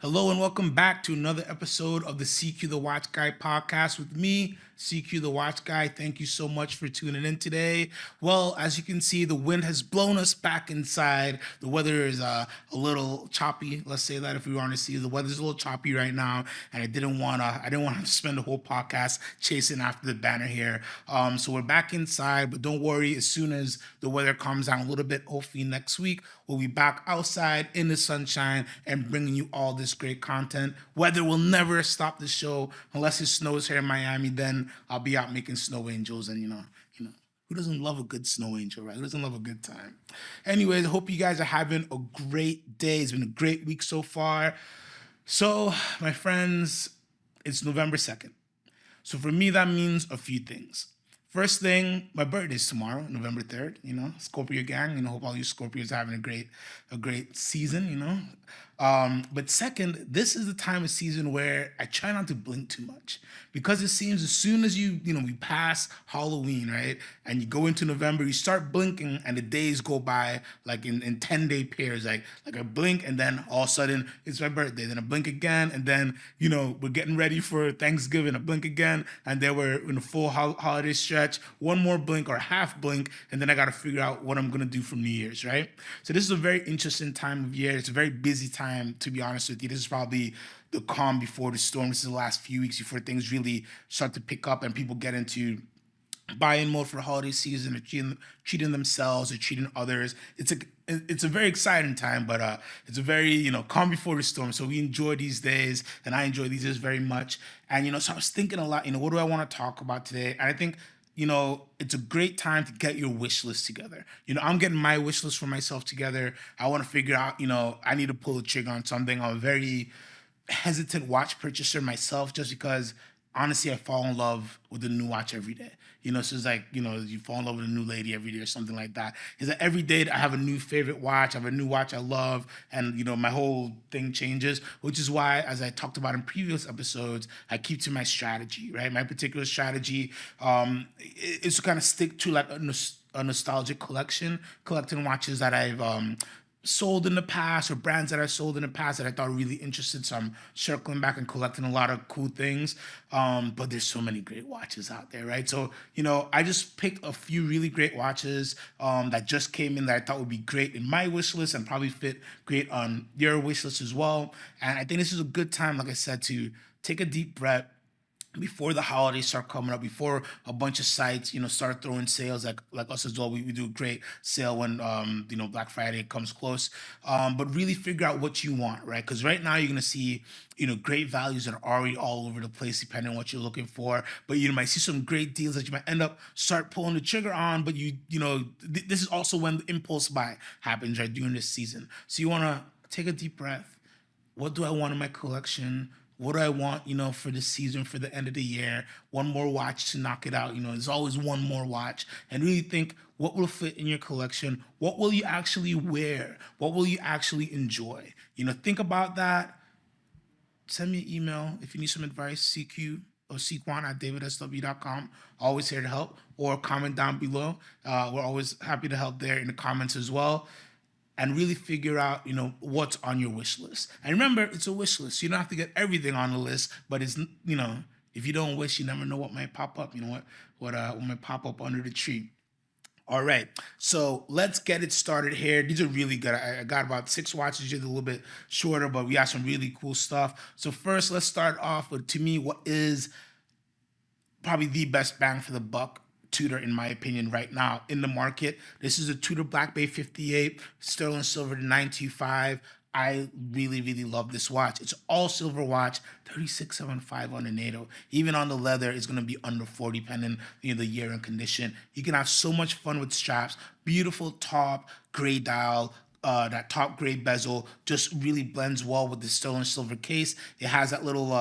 Hello and welcome back to another episode of the CQ the Watch Guy podcast with me, CQ the Watch Guy. Thank you so much for tuning in today. Well, as you can see, the wind has blown us back inside. The weather is a little choppy. Let's say that if we want to see the weather's a little choppy right now, and I didn't want to spend the whole podcast chasing after the banner here. So we're back inside, but don't worry. As soon as the weather calms down a little bit, hopefully next week we'll be back outside in the sunshine and bringing you all this great content. Weather will never stop the show unless it snows here in Miami. Then I'll be out making snow angels, and who doesn't love a good snow angel, right? Who doesn't love a good time? Anyways, I hope you guys are having a great day. It's been a great week so far. So, my friends, it's November 2nd. So for me, that means a few things. First thing, my birthday's tomorrow, November 3rd, Scorpio gang, hope all you Scorpios are having a great season. But second, this is the time of season where I try not to blink too much because it seems as soon as we pass Halloween, right? And you go into November, you start blinking and the days go by like in 10-day pairs, like I blink and then all of a sudden it's my birthday. Then I blink again and then, we're getting ready for Thanksgiving. I blink again and then we're in a full holiday stretch. One more blink or half blink and then I got to figure out what I'm going to do for New Year's, right? So this is a very interesting time of year. It's a very busy time, to be honest with you. This is probably the calm before the storm. This is the last few weeks before things really start to pick up and people get into buy-in mode for holiday season, or treating themselves or treating others. It's a very exciting time, but it's a very calm before the storm. So we enjoy these days, and I enjoy these days very much. And so I was thinking a lot. What do I want to talk about today? And I think it's a great time to get your wish list together. I'm getting my wish list for myself together. I want to figure out, I need to pull the trigger on something. I'm a very hesitant watch purchaser myself just because honestly I fall in love with a new watch every day. So it's like, you fall in love with a new lady every day or something like that. Is that every day I have a new favorite watch, I have a new watch I love, and my whole thing changes, which is why, as I talked about in previous episodes, I keep to my strategy, right? My particular strategy is to kind of stick to like a nostalgic collecting watches that I've sold in the past or brands that I sold in the past that I thought were really interesting. So I'm circling back and collecting a lot of cool things. But there's so many great watches out there, right? So, I just picked a few really great watches that just came in that I thought would be great in my wish list and probably fit great on your wish list as well. And I think this is a good time, like I said, to take a deep breath before the holidays start coming up, before a bunch of sites, start throwing sales like us as well. We do a great sale when Black Friday comes close. But really figure out what you want, right? Because right now you're gonna see great values that are already all over the place depending on what you're looking for. But you might see some great deals that you might end up start pulling the trigger on. But this is also when the impulse buy happens, right, during this season. So you wanna take a deep breath. What do I want in my collection? What do I want, for the season, for the end of the year? One more watch to knock it out. There's always one more watch. And really think what will fit in your collection. What will you actually wear? What will you actually enjoy? Think about that. Send me an email if you need some advice, CQ or Sequan at DavidSW.com. Always here to help. Or comment down below. We're always happy to help there in the comments as well. And really figure out, what's on your wish list. And remember, it's a wish list. You don't have to get everything on the list, but it's, if you don't wish, you never know what might pop up. What might pop up under the tree. All right, so let's get it started here. These are really good. I got about 6 watches here, a little bit shorter, but we got some really cool stuff. So first, let's start off with, to me, what is probably the best bang for the buck Tudor, in my opinion, right now in the market. This is a Tudor Black Bay 58, sterling silver to 925. I really, really love this watch. It's all silver watch, 3675 on the NATO. Even on the leather, it's gonna be under 40, depending the year and condition. You can have so much fun with straps. Beautiful top, gray dial. That top gray bezel just really blends well with the sterling silver case. It has that little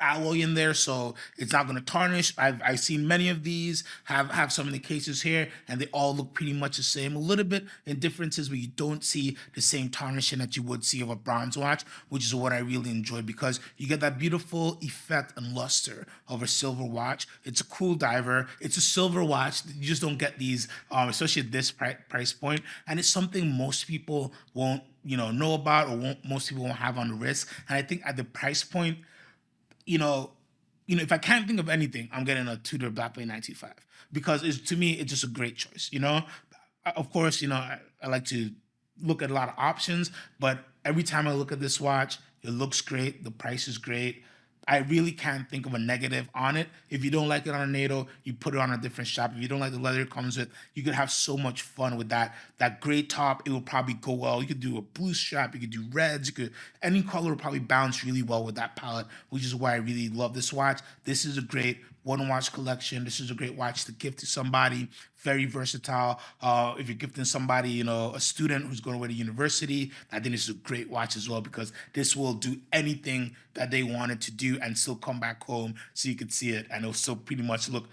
alloy in there, so it's not going to tarnish. I've seen many of these have some of the cases here, and they all look pretty much the same. A little bit in differences where you don't see the same tarnishing that you would see of a bronze watch, which is what I really enjoy because you get that beautiful effect and luster of a silver watch. It's a cool diver. It's a silver watch. You just don't get these, especially at this price point, and it's something most people won't know about, or most people won't have on the wrist. And I think at the price point, you know, if I can't think of anything, I'm getting a Tudor Black Bay 925 because to me, it's just a great choice. Of course, I like to look at a lot of options, but every time I look at this watch, it looks great. The price is great. I really can't think of a negative on it. If you don't like it on a NATO, you put it on a different strap. If you don't like the leather it comes with, you could have so much fun with that. That gray top, it will probably go well. You could do a blue strap, you could do reds, any color will probably bounce really well with that palette, which is why I really love this watch. This is a great one watch collection. This is a great watch to gift to somebody. Very versatile. If you're gifting somebody, a student who's going away to university, I think this is a great watch as well because this will do anything that they wanted to do and still come back home so you could see it and it'll still pretty much look,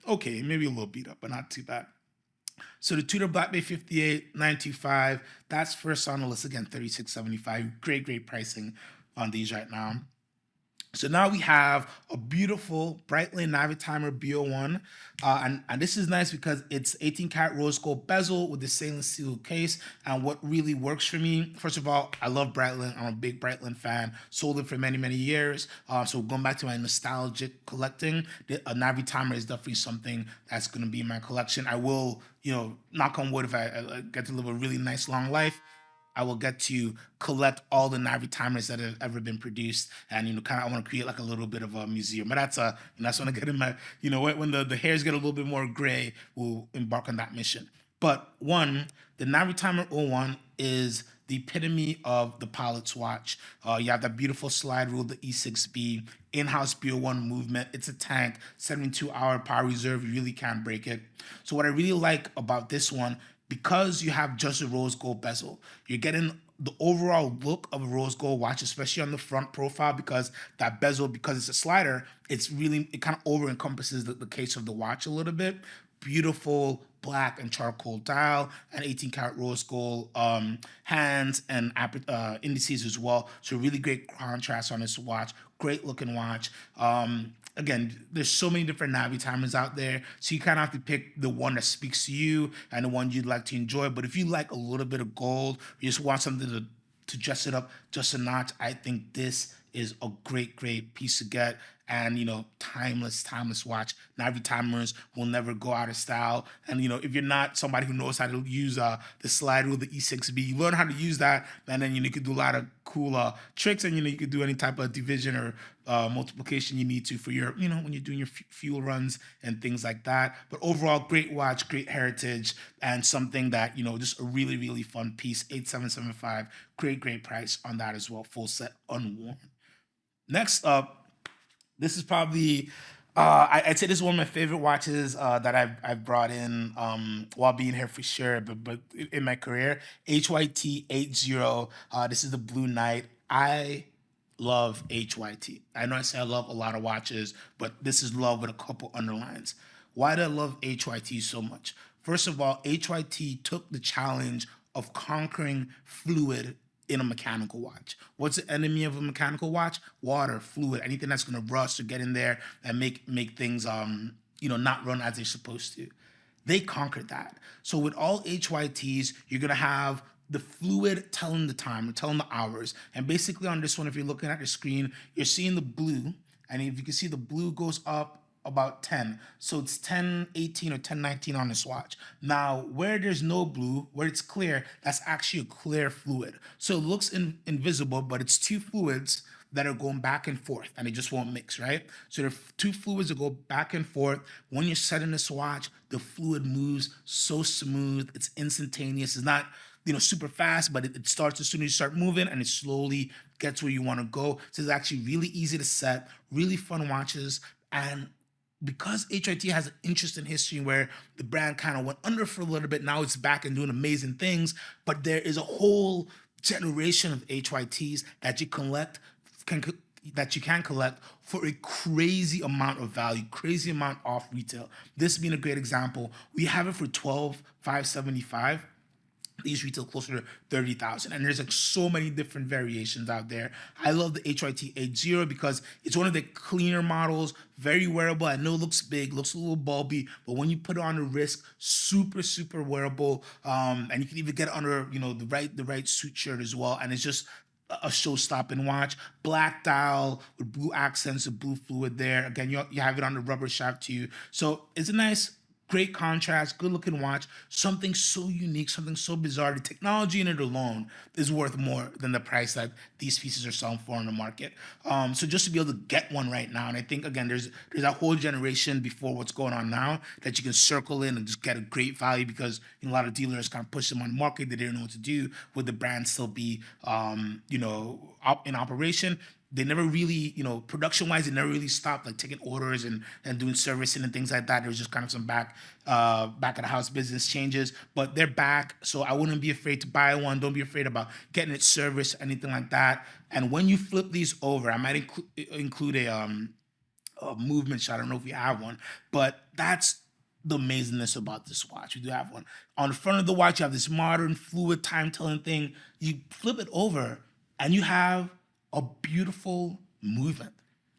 okay, maybe a little beat up, but not too bad. So the Tudor Black Bay 58 925, that's first on the list again, 3675. Great pricing on these right now. So now we have a beautiful Breitling Navitimer B01. And this is nice because it's 18 karat rose gold bezel with the stainless steel case. And what really works for me, first of all, I love Breitling. I'm a big Breitling fan. Sold it for many years. So going back to my nostalgic collecting, a Navitimer is definitely something that's going to be in my collection. I will, knock on wood, if I get to live a really nice long life, I will get to collect all the Navitimers that have ever been produced, and I want to create like a little bit of a museum. But that's when I get in my, when the hairs get a little bit more gray, we'll embark on that mission. But the Navitimer 01 is the epitome of the pilot's watch. You have that beautiful slide rule, the E6B, in-house B01 movement. It's a tank, 72-hour power reserve. You really can't break it. So what I really like about this one, because you have just a rose gold bezel, you're getting the overall look of a rose gold watch, especially on the front profile, because that bezel, because it's a slider, it kind of over encompasses the case of the watch a little bit. Beautiful black and charcoal dial and 18 karat rose gold hands and indices as well. So really great contrast on this watch. Great looking watch. Again, there's so many different Navitimers out there, so you kind of have to pick the one that speaks to you and the one you'd like to enjoy. But if you like a little bit of gold, you just want something to dress it up just a notch, I think this is a great piece to get. And timeless watch. Navitimers will never go out of style. And if you're not somebody who knows how to use the slide rule, the E6B, you learn how to use that, and then you could do a lot of cool tricks, and you could do any type of division or multiplication you need to for your when you're doing your fuel runs and things like that. But overall, great watch, great heritage, and something that just a really fun piece. 8775, great price on that as well. Full set, unworn. Next up, this is probably, I'd say this is one of my favorite watches that I've brought in while being here for sure, but in my career. HYT 80. This is the Blue Knight. I love HYT. I know I say I love a lot of watches, but this is love with a couple underlines. Why do I love HYT so much? First of all, HYT took the challenge of conquering fluid in a mechanical watch. What's the enemy of a mechanical watch? Water, fluid, anything that's going to rust or get in there and make things not run as they're supposed to. They conquered that. So with all HYTs, you're going to have the fluid telling the time, telling the hours. And basically on this one, if you're looking at the screen, you're seeing the blue. And if you can see, the blue goes up about 10. So it's 10:18 or 10:19 on this watch. Now, where there's no blue, where it's clear, that's actually a clear fluid. So it looks invisible, but it's two fluids that are going back and forth, and they just won't mix, right? So there are two fluids that go back and forth. When you're setting this watch, the fluid moves so smooth. It's instantaneous. It's not super fast, but it starts as soon as you start moving, and it slowly gets where you want to go. So it's actually really easy to set, really fun watches. And because HIT has an interesting history where the brand kind of went under for a little bit, now it's back and doing amazing things, but there is a whole generation of HYTs that you can collect for a crazy amount of value, crazy amount off retail. This being a great example, we have it for $12,575. These retail closer to 30,000, and there's like so many different variations out there. I love the HYT 80 because it's one of the cleaner models, very wearable. I know it looks big, looks a little bulby, but when you put it on the wrist, super wearable. And you can even get it under, the right suit shirt as well, and it's just a show-stopping watch. Black dial with blue accents and blue fluid there. Again, you have it on the rubber shaft too, so it's a nice, great contrast, good looking watch, something so unique, something so bizarre. The technology in it alone is worth more than the price that these pieces are selling for on the market. So just to be able to get one right now, and I think again, there's a whole generation before what's going on now that you can circle in and just get a great value, because a lot of dealers kind of push them on the market. They didn't know what to do. Would the brand still be, in operation? They never really, production wise, they never really stopped like taking orders and doing servicing and things like that. There was just kind of some back of the house business changes, but they're back. So I wouldn't be afraid to buy one. Don't be afraid about getting it serviced, anything like that. And when you flip these over, I might include a movement shot. I don't know if you have one, but that's the amazingness about this watch. We do have one. On the front of the watch, you have this modern fluid time telling thing. You flip it over and you have a beautiful movement,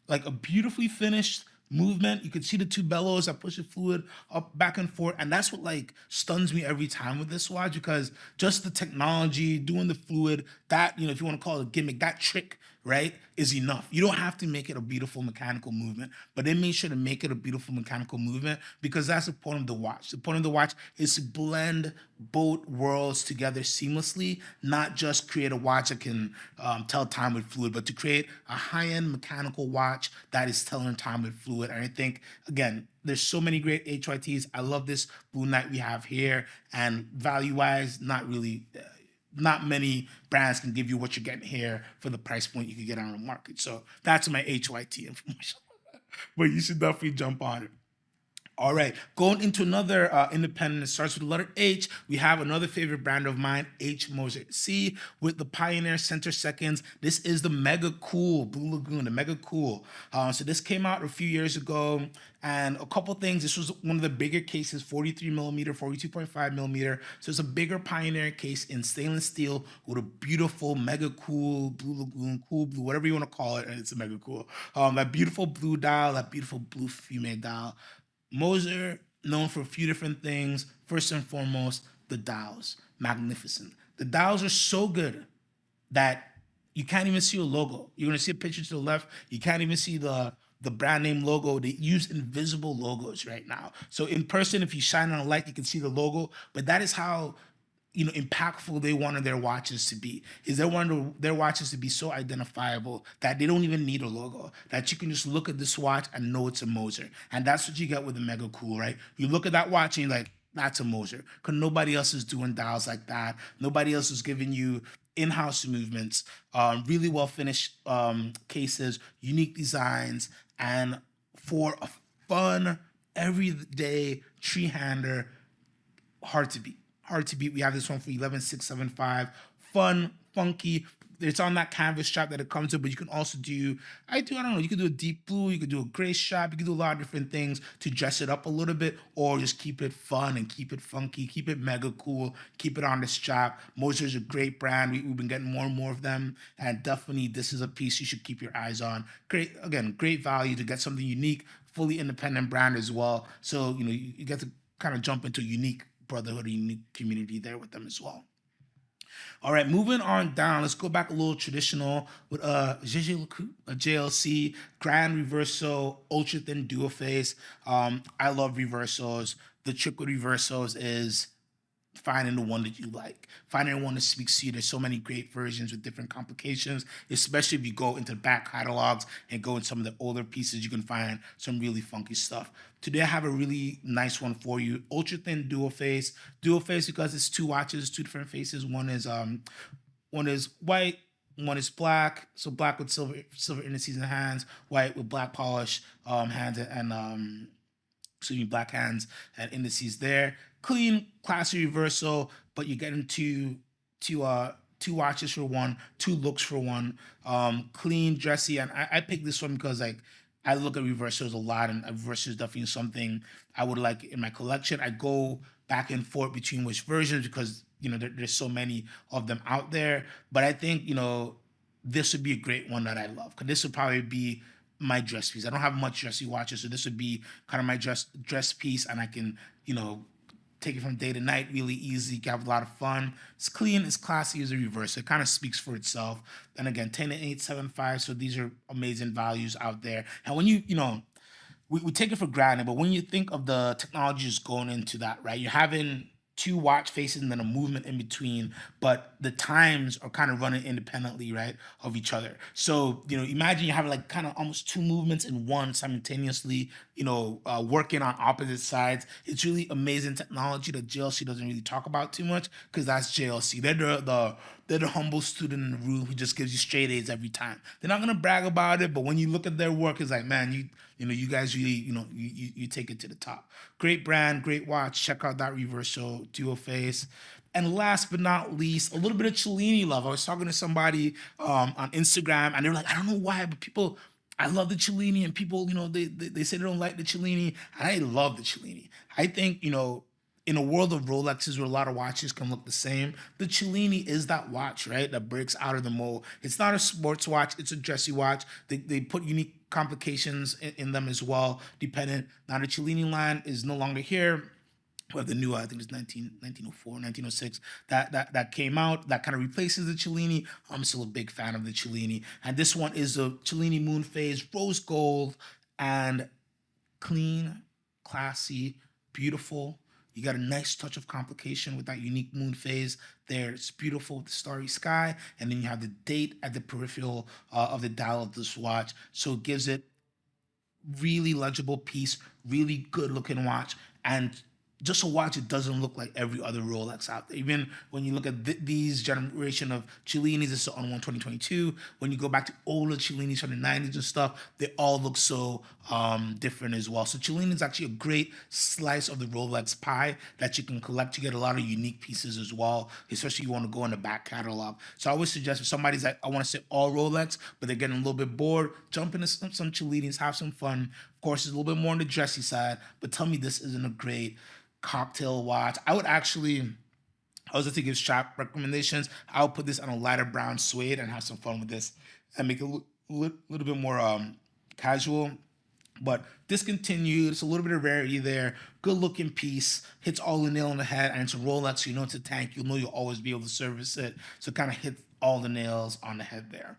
like a beautifully finished movement. You can see the two bellows that push the fluid up back and forth, and that's what like stuns me every time with this watch, because just the technology doing the fluid, that, if you want to call it a gimmick, that trick, right, is enough. You don't have to make it a beautiful mechanical movement, but they made sure to make it a beautiful mechanical movement, because that's the point of the watch. The point of the watch is to blend both worlds together seamlessly, not just create a watch that can tell time with fluid, but to create a high-end mechanical watch that is telling time with fluid. And I think, again, there's so many great HYTs. I love this Blue Knight we have here, and value-wise, not many brands can give you what you're getting here for the price point you can get on the market. So that's my HYT information. But you should definitely jump on it. All right, going into another independent, it starts with the letter H. We have another favorite brand of mine, H Moser C, with the Pioneer Center Seconds. This is the Mega Cool Blue Lagoon, the Mega Cool. So this came out a few years ago, and a couple things. This was one of the bigger cases, 43 millimeter, 42.5 millimeter. So it's a bigger Pioneer case in stainless steel with a beautiful Mega Cool Blue Lagoon, Cool Blue, whatever you want to call it, and it's a Mega Cool. That beautiful blue dial, that beautiful blue fume dial. Moser, known for a few different things. First and foremost, the dials. Magnificent. The dials are so good that you can't even see a logo. You're going to see a picture to the left. You can't even see the brand name logo. They use invisible logos right now. So in person, if you shine on a light, you can see the logo. But that is how impactful they wanted their watches to be. Is they wanted their watches to be so identifiable that they don't even need a logo, that you can just look at this watch and know it's a Moser. And that's what you get with the Mega Cool, right? You look at that watch and you're like, that's a Moser, because nobody else is doing dials like that. Nobody else is giving you in-house movements, really well finished cases, unique designs, and for a fun, everyday tree-hander, hard to beat. Hard to beat. We have this one for 11675. Fun, funky. It's on that canvas strap that it comes with, but you can also do, I don't know, you can do a deep blue, you can do a gray strap, you can do a lot of different things to dress it up a little bit, or just keep it fun and keep it funky, keep it mega cool, keep it on the strap. Moser is a great brand. We've been getting more and more of them, and definitely this is a piece you should keep your eyes on. Great, again, great value to get something unique, fully independent brand as well. So, you get to kind of jump into a unique brotherhood, a unique community there with them as well. All right, moving on down, let's go back a little traditional with GG LeCoultre, a JLC Grand Reverso Ultra Thin Dual Face. I love reversos. The trick with reversos is finding the one that you like, finding the one that speaks to you. There's so many great versions with different complications, especially if you go into the back catalogs and go in some of the older pieces, you can find some really funky stuff. Today I have a really nice one for you. Ultra thin dual face. Dual face because it's two watches, two different faces. One is white, one is black. So black with silver indices and hands, white with black polish hands and black hands and indices there. Clean, classy reversal, but you're getting two watches for one, two looks for one. Clean, dressy, and I picked this one because like I look at reversals a lot, and reversal is definitely something I would like in my collection. I go back and forth between which versions because there's so many of them out there. But I think this would be a great one that I love because this would probably be my dress piece. I don't have much dressy watches, so this would be kind of my dress piece, and I can take it from day to night really easy. You can have a lot of fun. It's clean, it's classy as a reverse. It kind of speaks for itself. And again, 10 and 875. So these are amazing values out there. And when we take it for granted, but when you think of the technologies going into that, right? You're having two watch faces and then a movement in between, but the times are kind of running independently, right, of each other. So, imagine you have like kind of almost two movements in one simultaneously, working on opposite sides. It's really amazing technology that JLC doesn't really talk about too much because that's JLC. They're the humble student in the room who just gives you straight A's every time. They're not gonna brag about it, but when you look at their work, it's like, man, you guys really, you take it to the top. Great brand, great watch. Check out that reversal dual face. And last but not least, a little bit of Cellini love. I was talking to somebody on Instagram, and they were like, I don't know why, but people, I love the Cellini, and people, they say they don't like the Cellini, and I love the Cellini. I think, in a world of Rolexes where a lot of watches can look the same, the Cellini is that watch, right? That breaks out of the mold. It's not a sports watch, it's a dressy watch. They put unique complications in them as well, dependent. Now the Cellini line is no longer here. We have the new, I think it's 1904, 1906, that came out, that kind of replaces the Cellini. I'm still a big fan of the Cellini. And this one is the Cellini Moon Phase, rose gold, and clean, classy, beautiful. You got a nice touch of complication with that unique moon phase there. It's beautiful with the starry sky. And then you have the date at the peripheral of the dial of this watch. So it gives it really legible piece, really good looking watch, and just a watch it doesn't look like every other Rolex out there. Even when you look at these generation of Cellinis, this is on one 2022. When you go back to older Cellinis from the 90s and stuff, they all look so different as well. So Cellini is actually a great slice of the Rolex pie that you can collect. You get a lot of unique pieces as well, especially if you want to go in the back catalog. So I always suggest if somebody's like, I want to say all Rolex, but they're getting a little bit bored, jump into some Cellinis, have some fun. Of course, it's a little bit more on the dressy side, but tell me this isn't a great cocktail watch. I was going to give shop recommendations. I would put this on a lighter brown suede and have some fun with this and make it little bit more casual. But discontinued, it's a little bit of rarity there. Good looking piece, hits all the nail on the head, and it's a Rolex, so you know it's a tank. You'll know you'll always be able to service it. So it kind of hit all the nails on the head there.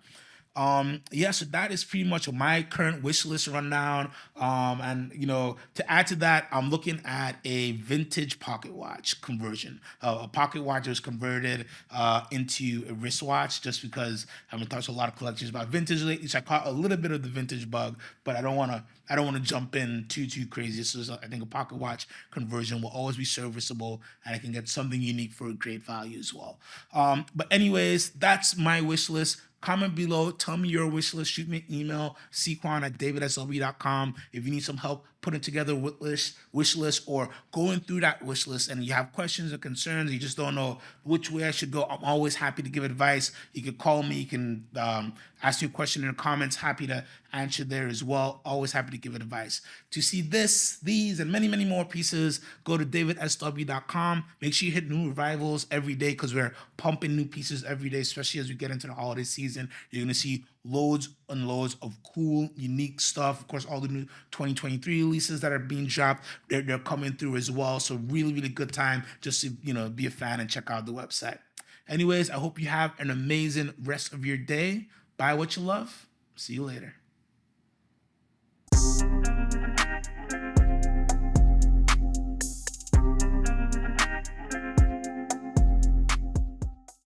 Yeah, so that is pretty much my current wish list rundown. And to add to that, I'm looking at a vintage pocket watch conversion. A pocket watch was converted into a wristwatch just because I've been talking to a lot of collectors about vintage lately. So I caught a little bit of the vintage bug, but I don't want to jump in too crazy. So I think a pocket watch conversion will always be serviceable, and I can get something unique for a great value as well. But anyways, that's my wish list. Comment below. Tell me your wish list. Shoot me an email, cquan@davidsw.com. If you need some help putting together a wish list or going through that wish list and you have questions or concerns, you just don't know which way I should go, I'm always happy to give advice. You can call me. You can ask me a question in the comments. Happy to answer there as well. Always happy to give advice. To see these, and many, many more pieces, go to DavidSW.com. Make sure you hit new revivals every day because we're pumping new pieces every day, especially as we get into the holiday season. You're going to see loads and loads of cool, unique stuff. Of course, all the new 2023 releases that are being dropped, they're coming through as well. So really, really good time just to, be a fan and check out the website. Anyways, I hope you have an amazing rest of your day. Buy what you love. See you later.